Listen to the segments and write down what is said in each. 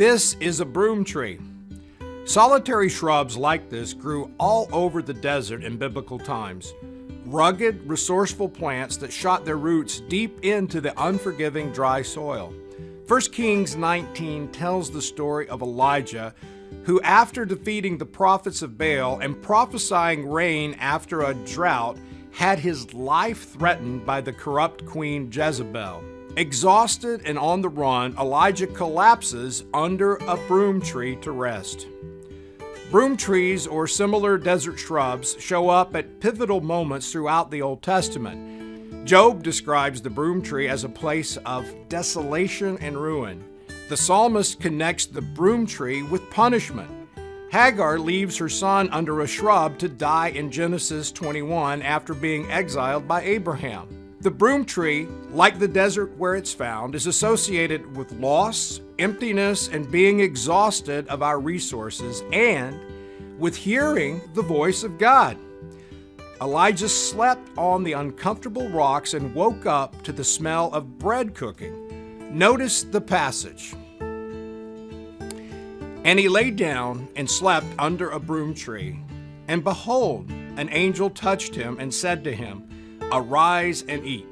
This is a broom tree. Solitary shrubs like this grew all over the desert in biblical times. Rugged, resourceful plants that shot their roots deep into the unforgiving dry soil. 1 Kings 19 tells the story of Elijah, who after defeating the prophets of Baal and prophesying rain after a drought, had his life threatened by the corrupt queen Jezebel. Exhausted and on the run, Elijah collapses under a broom tree to rest. Broom trees or similar desert shrubs show up at pivotal moments throughout the Old Testament. Job describes the broom tree as a place of desolation and ruin. The psalmist connects the broom tree with punishment. Hagar leaves her son under a shrub to die in Genesis 21 after being exiled by Abraham. The broom tree, like the desert where it's found, is associated with loss, emptiness, and being exhausted of our resources, and with hearing the voice of God. Elijah slept on the uncomfortable rocks and woke up to the smell of bread cooking. Notice the passage. And he lay down and slept under a broom tree. And behold, an angel touched him and said to him, Arise and eat.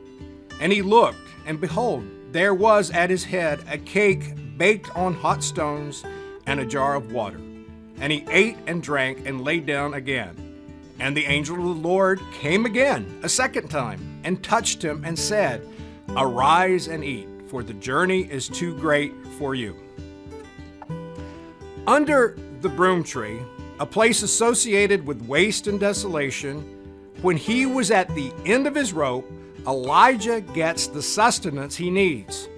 And he looked, and behold, there was at his head a cake baked on hot stones and a jar of water. And he ate and drank and lay down again. And the angel of the Lord came again, a second time, and touched him and said, Arise and eat, for the journey is too great for you. Under the broom tree, a place associated with waste and desolation, when he was at the end of his rope, Elijah gets the sustenance he needs.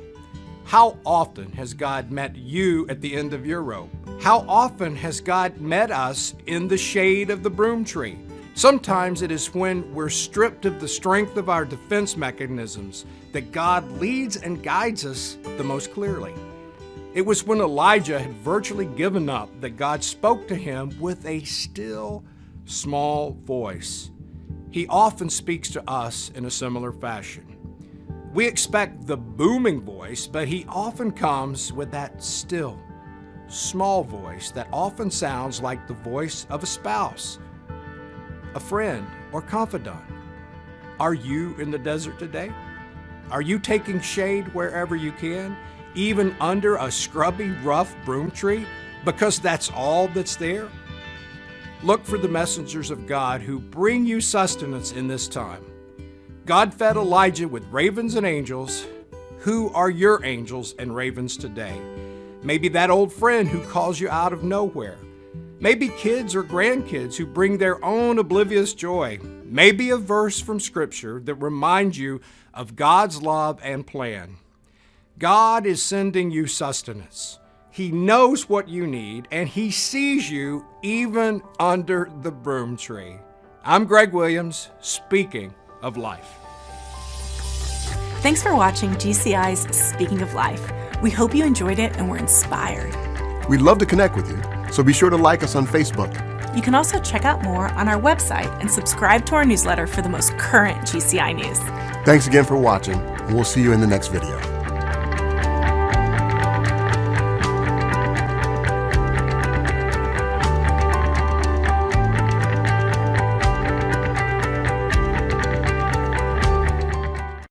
How often has God met you at the end of your rope? How often has God met us in the shade of the broom tree? Sometimes it is when we're stripped of the strength of our defense mechanisms that God leads and guides us the most clearly. It was when Elijah had virtually given up that God spoke to him with a still, small voice. He often speaks to us in a similar fashion. We expect the booming voice, but he often comes with that still, small voice that often sounds like the voice of a spouse, a friend, or confidant. Are you in the desert today? Are you taking shade wherever you can, even under a scrubby, rough broom tree, because that's all that's there? Look for the messengers of God who bring you sustenance in this time. God fed Elijah with ravens and angels. Who are your angels and ravens today? Maybe that old friend who calls you out of nowhere. Maybe kids or grandkids who bring their own oblivious joy. Maybe a verse from Scripture that reminds you of God's love and plan. God is sending you sustenance. He knows what you need, and He sees you even under the broom tree. I'm Greg Williams, speaking of life. Thanks for watching GCI's Speaking of Life. We hope you enjoyed it and were inspired. We'd love to connect with you, so be sure to like us on Facebook. You can also check out more on our website and subscribe to our newsletter for the most current GCI news. Thanks again for watching, and we'll see you in the next video.